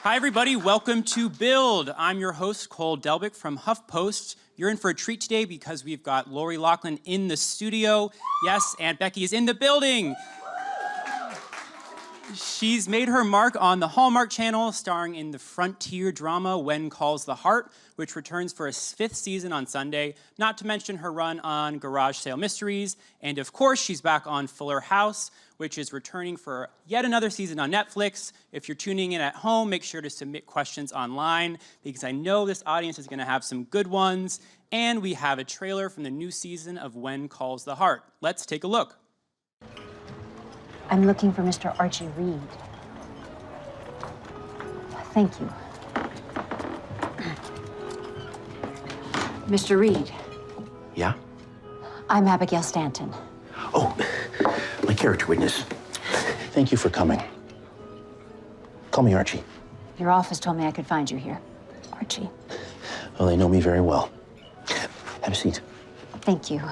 Hi, everybody. Welcome to Build. I'm your host, Cole Delbick from HuffPost. You're in for a treat today because we've got Lori Loughlin in the studio. Yes, Aunt Becky is in the building. She's made her mark on the Hallmark Channel, starring in the frontier drama When Calls the Heart, which returns for a 5th season on Sunday, not to mention her run on Garage Sale Mysteries. And of course, she's back on Fuller House, which is returning for yet another season on Netflix. If you're tuning in at home, make sure to submit questions online, because I know this audience is gonna have some good ones. And we have a trailer from the new season of When Calls the Heart. Let's take a look. I'm looking for Mr. Archie Reed. Thank you. Mr. Reed. Yeah? I'm Abigail Stanton. Oh, my character witness. Thank you for coming. Call me Archie. Your office told me I could find you here. Archie. Well, they know me very well. Have a seat. Thank you.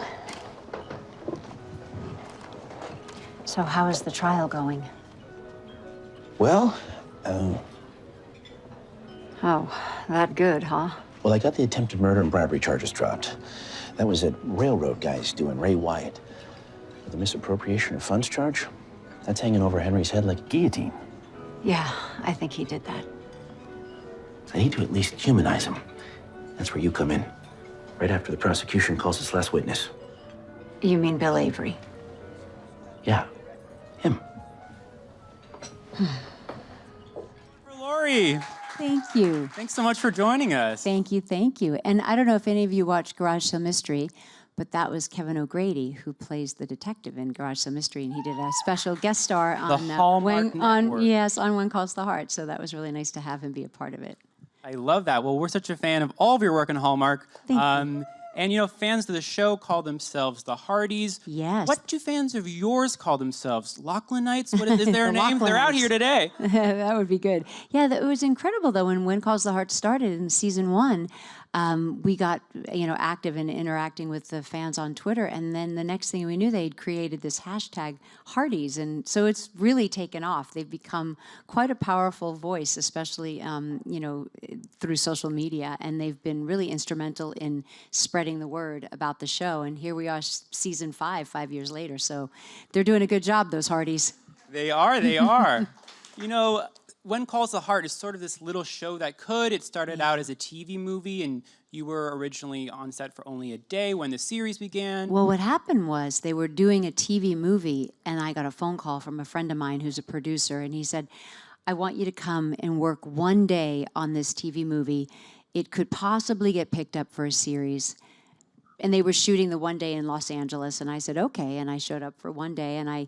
So how is the trial going? Well, Oh, that good, huh? well, I got the attempted murder and bribery charges dropped. That was at railroad guys doing Ray Wyatt. But the misappropriation of funds charge, that's hanging over Henry's head like a guillotine. Yeah, I think he did that. I need to at least humanize him. That's where you come in. Right after the prosecution calls its last witness. You mean Bill Avery? Yeah, him. Lori, Thank you. thanks so much for joining us. Thank you, thank you. And I don't know if any of you watched Garage Sale Mystery, but that was Kevin O'Grady who plays the detective in Garage Sale Mystery, and he did a special guest star on Hallmark Network. on When Calls the Heart. So that was really nice to have him be a part of it. I love that. Well, we're such a fan of all of your work in Hallmark. Thank you. And, you know, fans of the show call themselves the Hardys. Yes. What do fans of yours call themselves? Loughlinites? What is their The name? They're out Loughlinites. here today. That would be good. Yeah, it was incredible though when Calls the Heart started in season 1. We got active in interacting with the fans on Twitter, and then the next thing we knew, they'd created this hashtag Hardys, and so it's really taken off. They've become quite a powerful voice, especially through social media, and they've been really instrumental in spreading the word about the show. And here we are, season 5 years later. So they're doing a good job, those Hardys. They are, they are. You know, When Calls the Heart is sort of this little show that could. It started out as a TV movie, and you were originally on set for only a day when the series began. Well, what happened was they were doing a TV movie, and I got a phone call from a friend of mine who's a producer, and he said, I want you to come and work one day on this TV movie. It could possibly get picked up for a series. And they were shooting the one day in Los Angeles, and I said, okay, and I showed up for one day, and I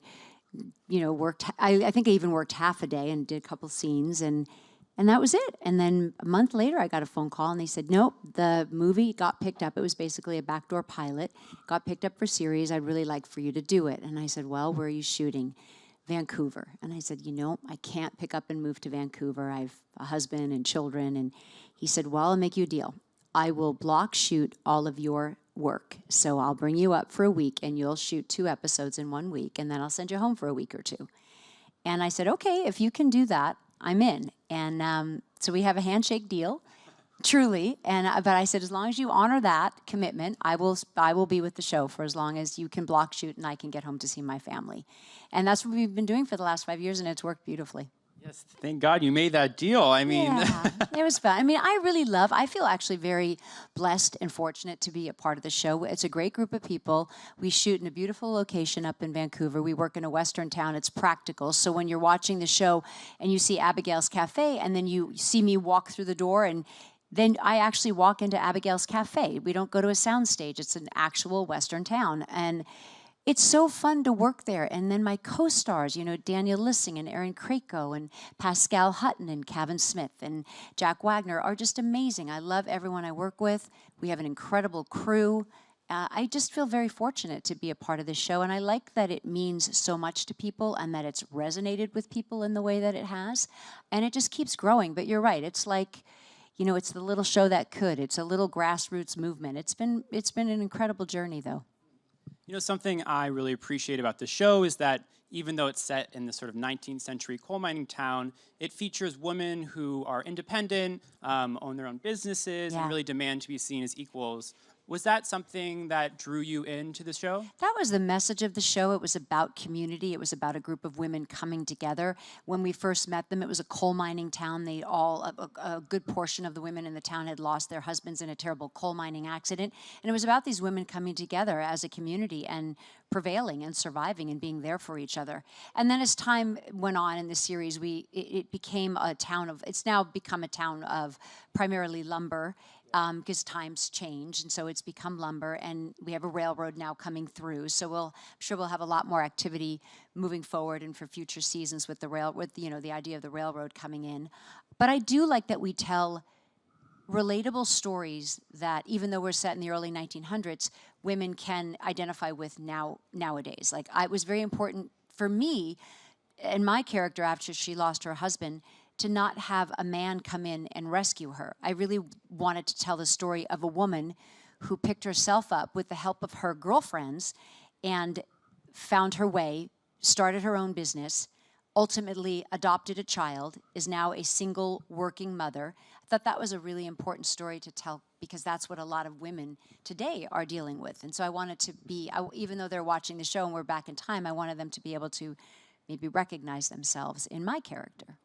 worked, I think I even worked half a day and did a couple scenes, and that was it. And then a month later, I got a phone call, and they said, nope, the movie got picked up. It was basically a backdoor pilot. Got picked up for series. I'd really like for you to do it. And I said, well, where are you shooting? Vancouver. And I said, I can't pick up and move to Vancouver. I have a husband and children. And he said, well, I'll make you a deal. I will block shoot all of your work. So I'll bring you up for a week, and you'll shoot 2 episodes in 1 week, and then I'll send you home for a week or 2. And I said, okay, if you can do that, I'm in. And so we have a handshake deal, truly. But I said, as long as you honor that commitment, I will be with the show for as long as you can block shoot and I can get home to see my family. And that's what we've been doing for the last 5 years, and it's worked beautifully. Yes, thank God you made that deal. I mean, yeah, it was fun. I mean, I feel actually very blessed and fortunate to be a part of the show. It's a great group of people. We shoot in a beautiful location up in Vancouver. We work in a Western town. It's practical. So when you're watching the show and you see Abigail's Cafe, and then you see me walk through the door, and then I actually walk into Abigail's Cafe. We don't go to a soundstage. It's an actual Western town. And it's so fun to work there. And then my co-stars, Daniel Lissing and Aaron Krako and Pascal Hutton and Kevin Smith and Jack Wagner are just amazing. I love everyone I work with. We have an incredible crew. I just feel very fortunate to be a part of this show, and I like that it means so much to people and that it's resonated with people in the way that it has. And it just keeps growing. But you're right. It's like, it's the little show that could. It's a little grassroots movement. It's been an incredible journey, though. You know, something I really appreciate about the show is that even though it's set in this sort of 19th century coal mining town, it features women who are independent, own their own businesses, and Yeah. really demand to be seen as equals. Was that something that drew you into the show? That was the message of the show. It was about community. It was about a group of women coming together. When we first met them, it was a coal mining town. They all, a good portion of the women in the town had lost their husbands in a terrible coal mining accident. And it was about these women coming together as a community and prevailing and surviving and being there for each other. And then as time went on in the series, it became a town of, it's now become a town of primarily lumber, because times change, and so it's become lumber, and we have a railroad now coming through. So I'm sure we'll have a lot more activity moving forward and for future seasons with the idea of the railroad coming in. But I do like that we tell relatable stories that, even though we're set in the early 1900s, women can identify with nowadays. Like, it was very important for me and my character after she lost her husband to not have a man come in and rescue her. I really wanted to tell the story of a woman who picked herself up with the help of her girlfriends and found her way, started her own business, ultimately adopted a child, is now a single working mother. I thought that was a really important story to tell because that's what a lot of women today are dealing with. And so I wanted to even though they're watching the show and we're back in time, I wanted them to be able to maybe recognize themselves in my character.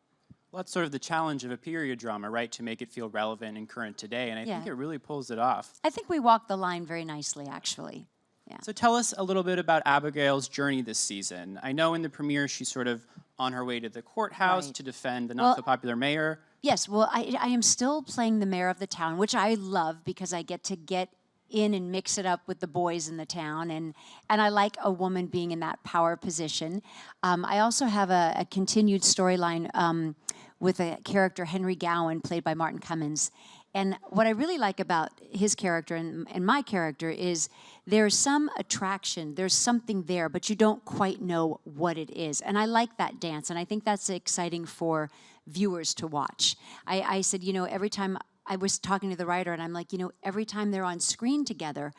Well, that's sort of the challenge of a period drama, right? To make it feel relevant and current today, and I think it really pulls it off. I think we walked the line very nicely, actually. Yeah. So tell us a little bit about Abigail's journey this season. I know in the premiere she's sort of on her way to the courthouse to defend the not-so-popular mayor. Yes, well, I am still playing the mayor of the town, which I love because I get to get in and mix it up with the boys in the town, and I like a woman being in that power position. I also have a continued storyline with a character, Henry Gowan, played by Martin Cummins. And what I really like about his character and my character is there's some attraction, there's something there, but you don't quite know what it is. And I like that dance, and I think that's exciting for viewers to watch. I said, every time I was talking to the writer, and I'm like, every time they're on screen together,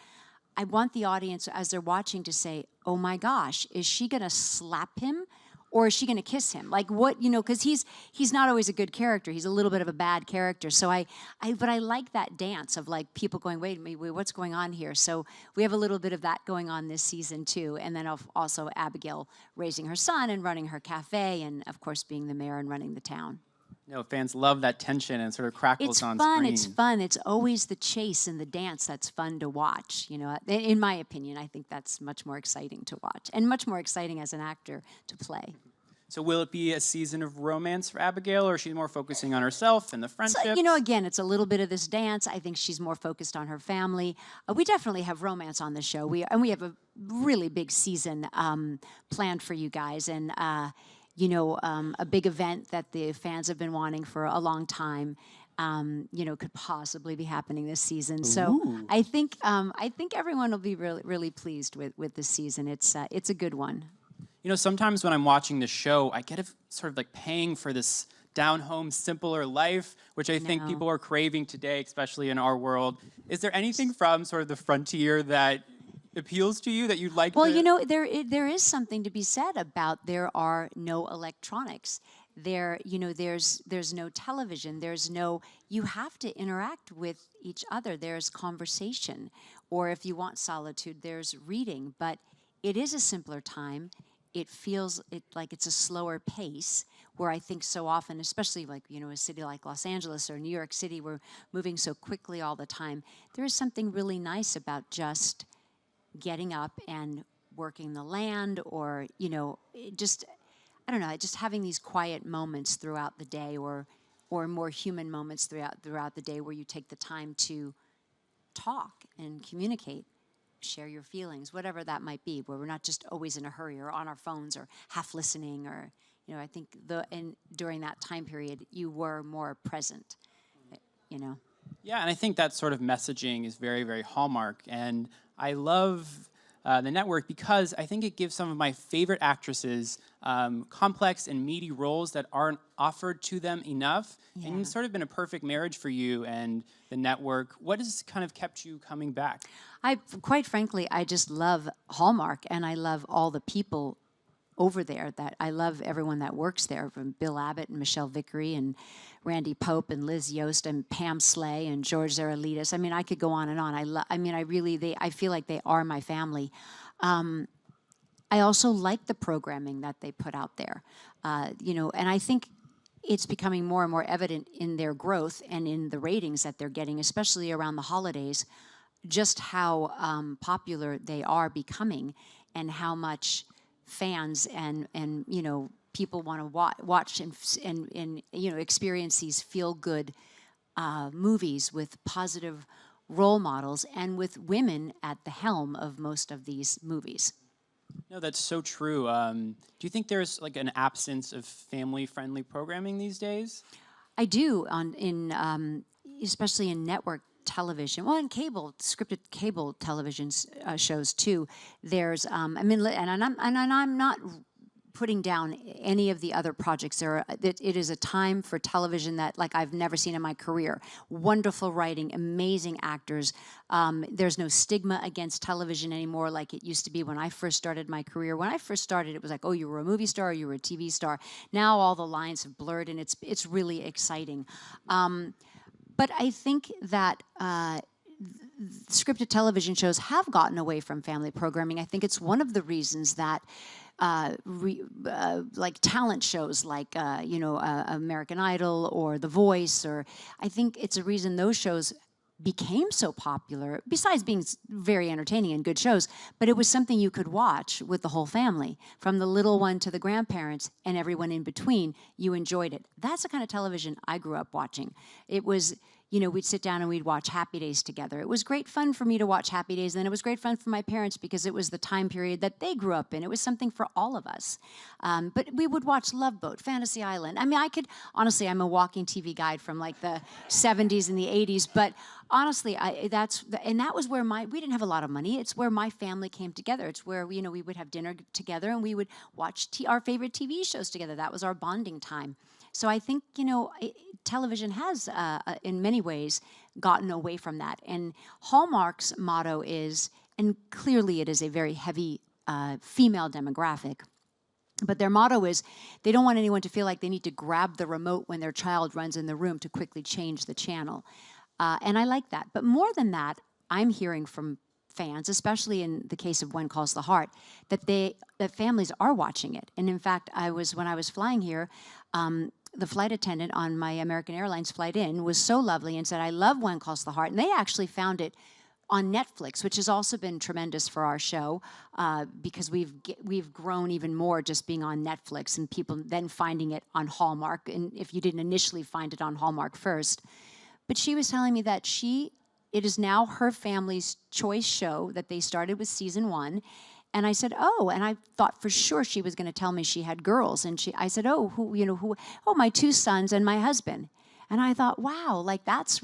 I want the audience, as they're watching, to say, oh my gosh, is she gonna slap him? Or is she going to kiss him? Like what, because he's not always a good character. He's a little bit of a bad character. So but I like that dance of like people going, wait, what's going on here? So we have a little bit of that going on this season too. And then also Abigail raising her son and running her cafe, and of course being the mayor and running the town. Fans love that tension and sort of crackles on screen. It's fun. It's always the chase and the dance that's fun to watch. In my opinion, I think that's much more exciting to watch and much more exciting as an actor to play. So will it be a season of romance for Abigail, or is she more focusing on herself and the friendships? So, again, it's a little bit of this dance. I think she's more focused on her family. We definitely have romance on the show. We have a really big season planned for you guys, and a big event that the fans have been wanting for a long time, could possibly be happening this season. Ooh. So I think everyone will be really, really pleased with this season. It's a good one. Sometimes when I'm watching the show, I get sort of like paying for this down-home, simpler life, which I think people are craving today, especially in our world. Is there anything from sort of the frontier that appeals to you that you'd like to... there is something to be said about there are no electronics. There's no television. You have to interact with each other. There's conversation. Or if you want solitude, there's reading. But it is a simpler time. It feels like it's a slower pace, where I think so often, especially like, a city like Los Angeles or New York City, we're moving so quickly all the time. There is something really nice about just getting up and working the land, or, just having these quiet moments throughout the day, or more human moments throughout the day, where you take the time to talk and communicate. Share your feelings, whatever that might be, where we're not just always in a hurry or on our phones or half listening, or, I think during that time period, you were more present, Yeah, and I think that sort of messaging is very, very Hallmark, and I love the network because I think it gives some of my favorite actresses complex and meaty roles that aren't offered to them enough. Yeah. And it's sort of been a perfect marriage for you and the network. What has kind of kept you coming back? Quite frankly, I just love Hallmark, and I love all the people over there. That I love everyone that works there, from Bill Abbott and Michelle Vickery and Randy Pope and Liz Yost and Pam Slay and George Zaralidis. I mean, I could go on and on. I feel like they are my family. I also like the programming that they put out there, and I think it's becoming more and more evident in their growth and in the ratings that they're getting, especially around the holidays, just how popular they are becoming, and how much fans and people want to watch and experience these feel-good movies with positive role models and with women at the helm of most of these movies. No, that's so true. Do you think there's like an absence of family-friendly programming these days? I do, especially in network television. Well, in scripted cable television shows too. There's, and I'm not putting down any of the other projects. It is a time for television that like I've never seen in my career. Wonderful writing, amazing actors. There's no stigma against television anymore like it used to be when I first started my career. When I first started, it was like, oh, you were a movie star, or you were a TV star. Now all the lines have blurred, and it's really exciting. But I think that scripted television shows have gotten away from family programming. I think it's one of the reasons that like talent shows like American Idol or The Voice, or I think it's a reason those shows became so popular, besides being very entertaining and good shows, but it was something you could watch with the whole family, from the little one to the grandparents and everyone in between. You enjoyed it. That's the kind of television I grew up watching. It was, we'd sit down and we'd watch Happy Days together. It was great fun for me to watch Happy Days, and then it was great fun for my parents because it was the time period that they grew up in. It was something for all of us. But we would watch Love Boat, Fantasy Island. I mean, honestly, I'm a walking TV guide from like the 70s and the 80s, but honestly, that was where we didn't have a lot of money. It's where my family came together. It's where we would have dinner together and we would watch our favorite TV shows together. That was our bonding time. So I think, television has, in many ways, gotten away from that. And Hallmark's motto is, and clearly it is a very heavy female demographic, but their motto is they don't want anyone to feel like they need to grab the remote when their child runs in the room to quickly change the channel. And I like that. But more than that, I'm hearing from fans, especially in the case of When Calls the Heart, that families are watching it. And in fact, when I was flying here, the flight attendant on my American Airlines flight in was so lovely and said, I love When Calls the Heart. And they actually found it on Netflix, which has also been tremendous for our show because we've grown even more just being on Netflix and people then finding it on Hallmark, and if you didn't initially find it on Hallmark first. But she was telling me that it is now her family's choice show, that they started with season 1. And I said, oh, and I thought for sure she was going to tell me she had girls. And I said, oh, who? Oh, my 2 sons and my husband. And I thought, wow, like that's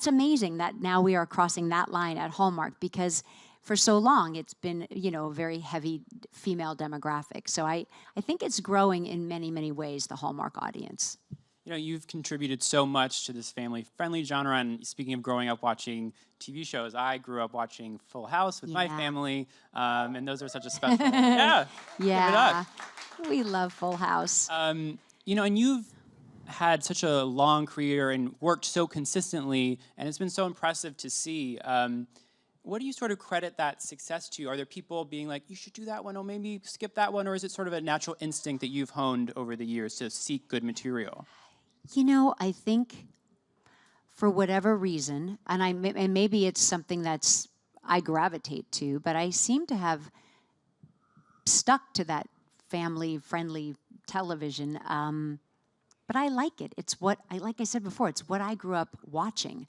amazing that now we are crossing that line at Hallmark, because for so long it's been, a very heavy female demographic. So I think it's growing in many, many ways, the Hallmark audience. You've contributed so much to this family-friendly genre, and speaking of growing up watching TV shows, I grew up watching Full House with my family, and those are such a special... Yeah. We love Full House. And you've had such a long career and worked so consistently, and it's been so impressive to see. What do you sort of credit that success to? Are there people being like, you should do that one, or maybe skip that one, or is it sort of a natural instinct that you've honed over the years to seek good material? I think for whatever reason, and maybe it's something that's I gravitate to, but I seem to have stuck to that family-friendly television. But I like it. It's like I said before, it's what I grew up watching.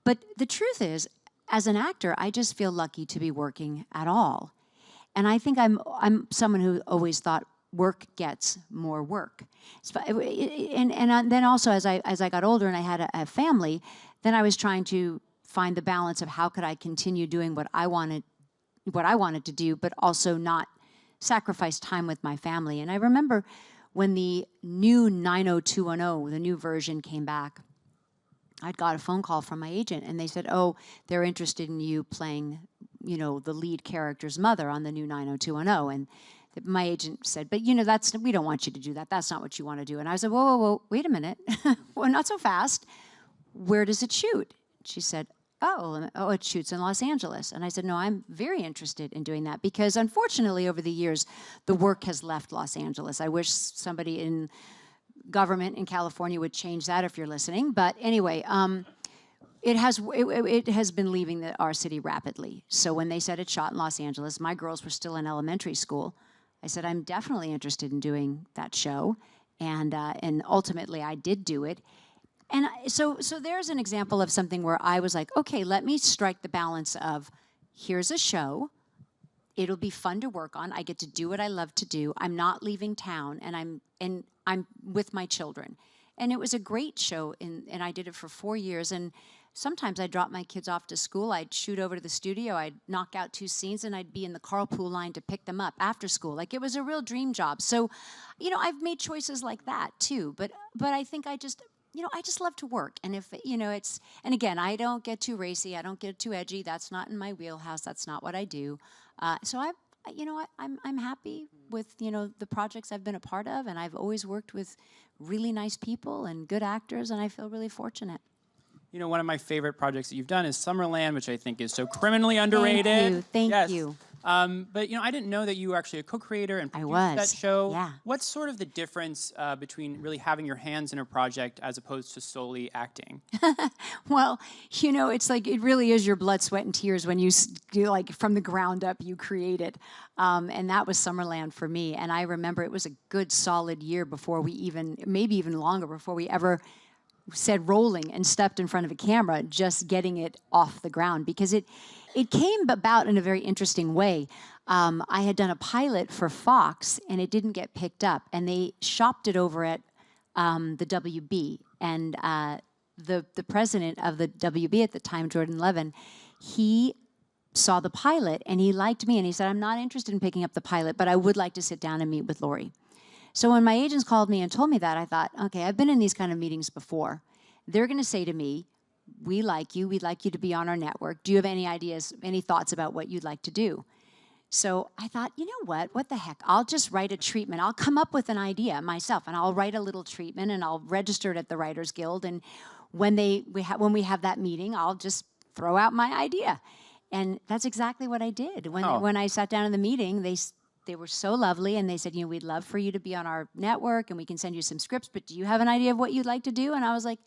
But the truth is, as an actor, I just feel lucky to be working at all. And I think I'm someone who always thought work gets more work. And then also as I got older and I had a family, then I was trying to find the balance of how could I continue doing what I wanted to do, but also not sacrifice time with my family. And I remember when the new 90210, the new version came back, I'd got a phone call from my agent, and they said, oh, they're interested in you playing, you know, the lead character's mother on the new 90210. And my agent said, but, you know, we don't want you to do that. That's not what you want to do. And I said, whoa, whoa, whoa, wait a minute. Well, not so fast. Where does it shoot? She said, oh, it shoots in Los Angeles. And I said, no, I'm very interested in doing that because, unfortunately, over the years, the work has left Los Angeles. I wish somebody in government in California would change that if you're listening. But anyway, it has been leaving our city rapidly. So when they said it shot in Los Angeles, my girls were still in elementary school. I said, I'm definitely interested in doing that show. And ultimately, I did do it. And so there's an example of something where I was like, okay, let me strike the balance of, here's a show. It'll be fun to work on. I get to do what I love to do. I'm not leaving town, and I'm with my children. And it was a great show, and I did it for 4 years. And sometimes I'd drop my kids off to school. I'd shoot over to the studio. I'd knock out 2 scenes, and I'd be in the carpool line to pick them up after school. Like, it was a real dream job. So, you know, I've made choices like that too. But I think I just love to work. And if, you know, and again, I don't get too racy. I don't get too edgy. That's not in my wheelhouse. That's not what I do. So I'm happy with, you know, the projects I've been a part of, and I've always worked with really nice people and good actors, and I feel really fortunate. You know, one of my favorite projects that you've done is Summerland, which I think is so criminally underrated. Thank you. But, you know, I didn't know that you were actually a co-creator and produced that show. Yeah. What's sort of the difference between really having your hands in a project as opposed to solely acting? Well, you know, it's like, it really is your blood, sweat, and tears when you do, like, from the ground up, you create it. And that was Summerland for me. And I remember it was a good solid year before we even, maybe even longer, before we ever said rolling and stepped in front of a camera, just getting it off the ground, because it came about in a very interesting way. I had done a pilot for Fox, and it didn't get picked up, and they shopped it over at the WB, and the president of the WB at the time, Jordan Levin, he saw the pilot, and he liked me, and he said, I'm not interested in picking up the pilot, but I would like to sit down and meet with Laurie. So when my agents called me and told me that, I thought, okay, I've been in these kind of meetings before. They're going to say to me, we like you. We'd like you to be on our network. Do you have any ideas, any thoughts about what you'd like to do? So I thought, you know what the heck? I'll just write a treatment. I'll come up with an idea myself, and I'll write a little treatment, and I'll register it at the Writers Guild. And when we have that meeting, I'll just throw out my idea. And that's exactly what I did. When I sat down in the meeting, they were so lovely, and they said, you know, we'd love for you to be on our network, and we can send you some scripts, but do you have an idea of what you'd like to do? And I was like,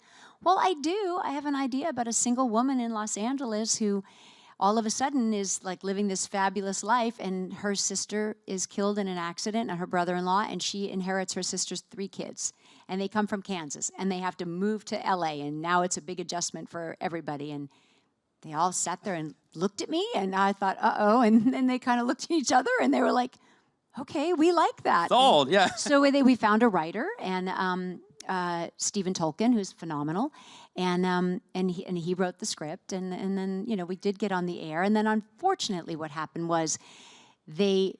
well, I do. I have an idea about a single woman in Los Angeles who all of a sudden is like living this fabulous life, and her sister is killed in an accident, and her brother-in-law, and she inherits her sister's 3 kids. And they come from Kansas, and they have to move to LA, and now it's a big adjustment for everybody. And they all sat there and looked at me, and I thought, uh-oh, and then they kind of looked at each other, and they were like, okay, we like that. Sold, yeah. So we found a writer, and Stephen Tolkien, who's phenomenal, and he wrote the script, and then, you know, we did get on the air. And then unfortunately what happened was they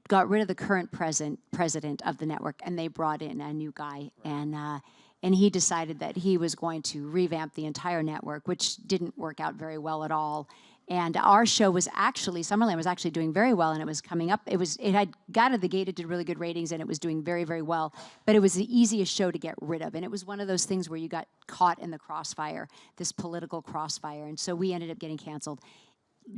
got rid of the current president of the network, and they brought in a new guy, and he decided that he was going to revamp the entire network, which didn't work out very well at all. And our show was actually, Summerland was actually doing very well, and it was coming up. It had got out of the gate, it did really good ratings, and it was doing very, very well. But it was the easiest show to get rid of. And it was one of those things where you got caught in the crossfire, this political crossfire. And so we ended up getting canceled.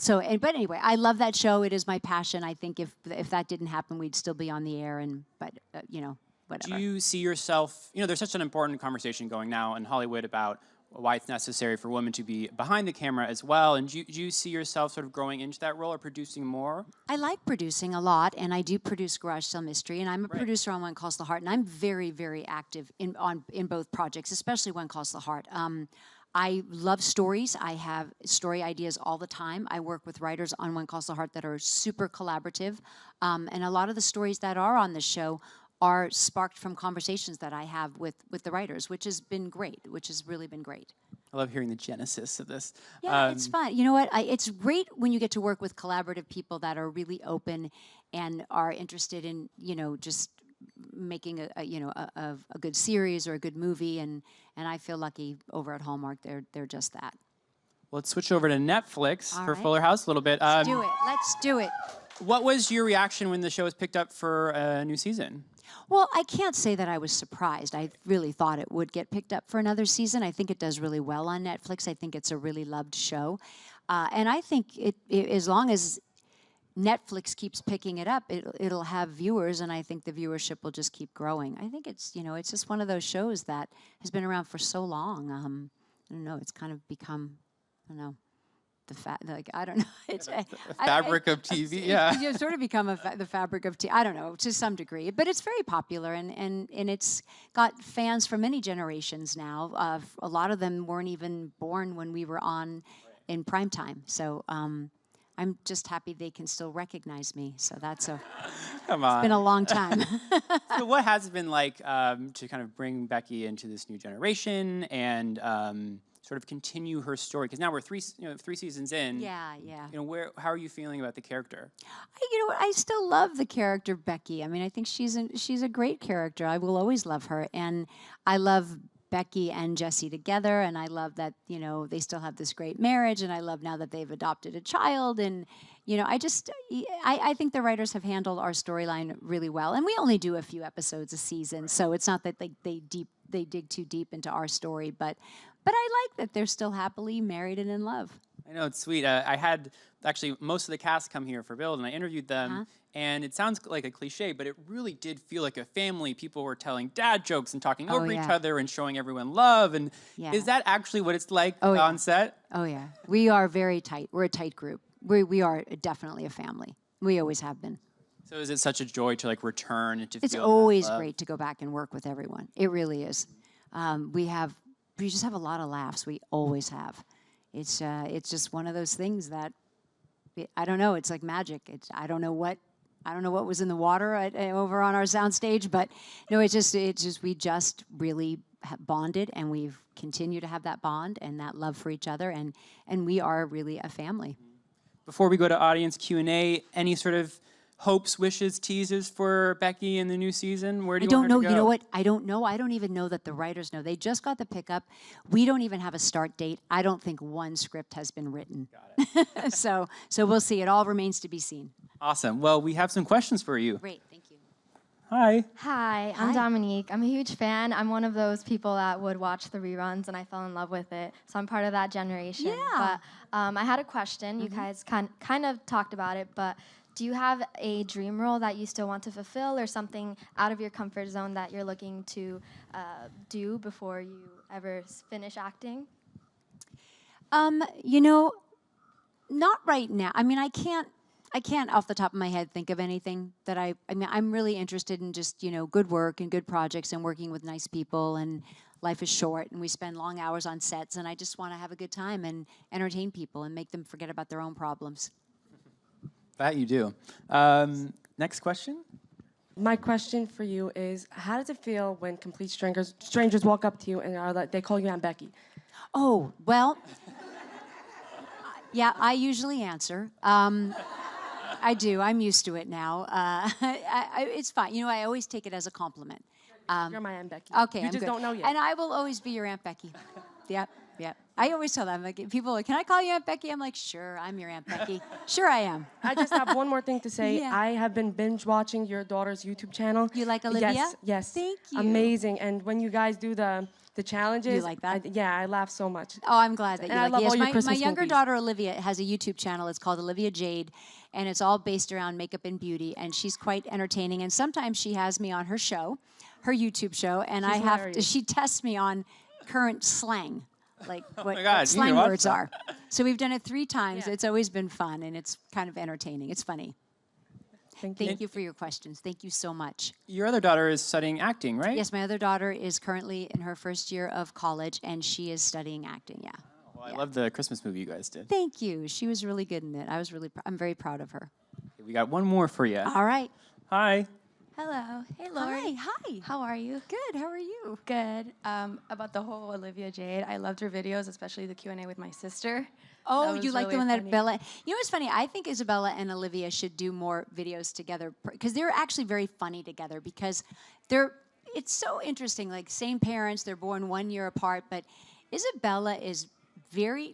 But anyway, I love that show. It is my passion. I think if that didn't happen, we'd still be on the air. But you know, whatever. Do you see yourself, you know, there's such an important conversation going now in Hollywood about why it's necessary for women to be behind the camera as well. And do you see yourself sort of growing into that role or producing more? I like producing a lot, and I do produce Garage Sale Mystery, and I'm a producer on One Calls the Heart, and I'm very, very active in both projects, especially One Calls the Heart. I love stories. I have story ideas all the time. I work with writers on One Calls the Heart that are super collaborative, and a lot of the stories that are on the show are sparked from conversations that I have with the writers, which has been great, which has really been great. I love hearing the genesis of this. Yeah, it's fun. You know what? It's great when you get to work with collaborative people that are really open and are interested in, just making a good series or a good movie. And I feel lucky over at Hallmark. They're just that. Let's switch over to Netflix All for right. Fuller House a little bit. Let's do it. Let's do it. What was your reaction when the show was picked up for a new season? Well, I can't say that I was surprised. I really thought it would get picked up for another season. I think it does really well on Netflix. I think it's a really loved show. And I think as long as Netflix keeps picking it up, it'll have viewers, and I think the viewership will just keep growing. I think it's just one of those shows that has been around for so long. I don't know, it's kind of become, I don't know, I don't know. It's the fabric of TV, yeah. It's sort of become the fabric of TV. I don't know, to some degree, but it's very popular, and it's got fans from many generations now. A lot of them weren't even born when we were on in prime time, so I'm just happy they can still recognize me. So that's Come on. It's been a long time. So what has it been like to kind of bring Becky into this new generation and sort of continue her story? Because now we're three seasons in. Yeah. How are you feeling about the character? I still love the character Becky. I mean, I think she's a great character. I will always love her, and I love Becky and Jesse together, and I love that they still have this great marriage, and I love now that they've adopted a child, and I think the writers have handled our storyline really well, and we only do a few episodes a season, so it's not that they dig too deep into our story, but I like that they're still happily married and in love. I know, it's sweet. I had actually most of the cast come here for Build, and I interviewed them, and it sounds like a cliche, but it really did feel like a family. People were telling dad jokes and talking over each other and showing everyone love. And is that actually what it's like on set? Oh, yeah. We are very tight. We're a tight group. We are definitely a family. We always have been. So is it such a joy to return and to It's feel always that love? great to go back and work with everyone. It really is. We just have a lot of laughs. We always have. It's just one of those things that I don't know. It's like magic. I don't know what was in the water over on our soundstage, but no, it's just we just really bonded, and we've continued to have that bond and that love for each other, and we are really a family. Before we go to audience Q&A, any sort of hopes, wishes, teasers for Becky in the new season? Where do you want her to go? You know what? I don't know. I don't even know that the writers know. They just got the pickup. We don't even have a start date. I don't think one script has been written. Got it. So we'll see. It all remains to be seen. Awesome. Well, we have some questions for you. Great. Thank you. Hi. Hi, I'm Dominique. I'm a huge fan. I'm one of those people that would watch the reruns, and I fell in love with it. So I'm part of that generation. Yeah. But I had a question. You guys kind of talked about it, but do you have a dream role that you still want to fulfill, or something out of your comfort zone that you're looking to do before you ever finish acting? Not right now. I mean, I can't off the top of my head think of anything that I mean, I'm really interested in just, good work and good projects and working with nice people, and life is short and we spend long hours on sets, and I just want to have a good time and entertain people and make them forget about their own problems. That you do. Next question. My question for you is, how does it feel when complete strangers walk up to you and are like, they call you Aunt Becky? Oh, well, yeah, I usually answer. I do. I'm used to it now. It's fine. I always take it as a compliment. You're my Aunt Becky. Okay, You I'm just good. don't know yet. And I will always be your Aunt Becky. Yep. I always tell them, people are like, can I call you Aunt Becky? I'm like, sure, I'm your Aunt Becky. Sure I am. I just have one more thing to say. Yeah. I have been binge watching your daughter's YouTube channel. You like Olivia? Yes. Thank you. Amazing. And when you guys do the challenges. You like that? I laugh so much. Oh, I'm glad that you And I like love it. Yes, all your my Christmas younger movies. daughter, Olivia, has a YouTube channel. It's called Olivia Jade, and it's all based around makeup and beauty, and she's quite entertaining. And sometimes she has me on her show, her YouTube show, and She's I have to, hilarious. she tests me on current slang, like what God, you need slang to watch words that. are. So we've done it 3 times. Yeah. It's always been fun, and it's kind of entertaining. It's funny. Thank you. Thank you for your questions. Thank you so much. Your other daughter is studying acting, right? Yes, my other daughter is currently in her first year of college, and she is studying acting, yeah. Well, I love the Christmas movie you guys did. Thank you. She was really good in it. I'm very proud of her. Okay, we got one more for you. All right. Hi. Hello. Hey, Lori. Hi. How are you? Good. How are you? Good. About the whole Olivia Jade, I loved her videos, especially the Q&A with my sister. Oh, That you was like the really one that funny. Bella? You know what's funny? I think Isabella and Olivia should do more videos together because they're actually very funny together because it's so interesting. Like same parents, they're born 1 year apart, but Isabella is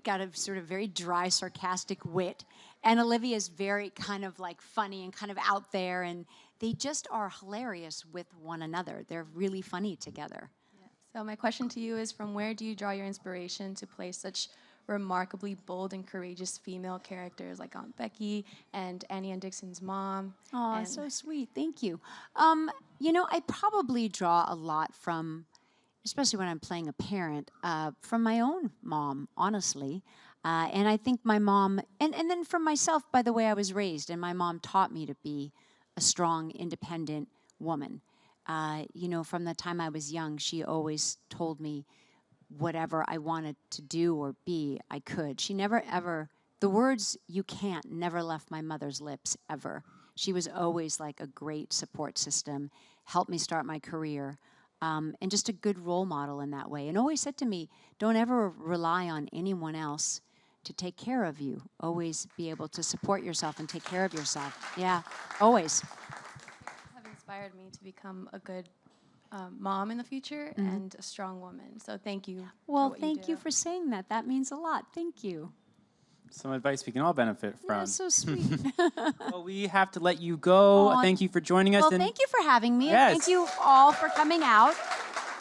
got a sort of very dry, sarcastic wit, and Olivia is very kind of like funny and kind of out there, and they just are hilarious with one another. They're really funny together. So my question to you is, from where do you draw your inspiration to play such remarkably bold and courageous female characters like Aunt Becky and Annie and Dixon's mom? Oh, and so sweet. Thank you. You know, I probably draw a lot from, especially when I'm playing a parent, from my own mom, honestly. And I think my mom, and then from myself, by the way I was raised, and my mom taught me to be a strong, independent woman. You know, from the time I was young, she always told me whatever I wanted to do or be, I could. She never ever, the words "you can't" never left my mother's lips, ever. She was always like a great support system, helped me start my career, and just a good role model in that way. And always said to me, don't ever rely on anyone else to take care of you. Always be able to support yourself and take care of yourself. Yeah, always. have inspired me to become a good mom in the future and a strong woman. So thank you. Well, for what thank you you do. for saying that. That means a lot. Thank you. Some advice we can all benefit from. Yeah, so sweet. Well, we have to let you go. Aw. Thank you for joining us. Well, and, thank you for having me. Yes. And thank you all for coming out.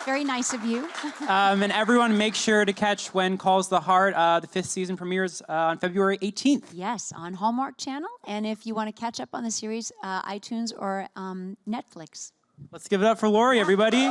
Very nice of you. and everyone, make sure to catch When Calls the Heart. The 5th season premieres on February 18th. Yes, on Hallmark Channel. And if you want to catch up on the series, iTunes or Netflix. Let's give it up for Lori, everybody.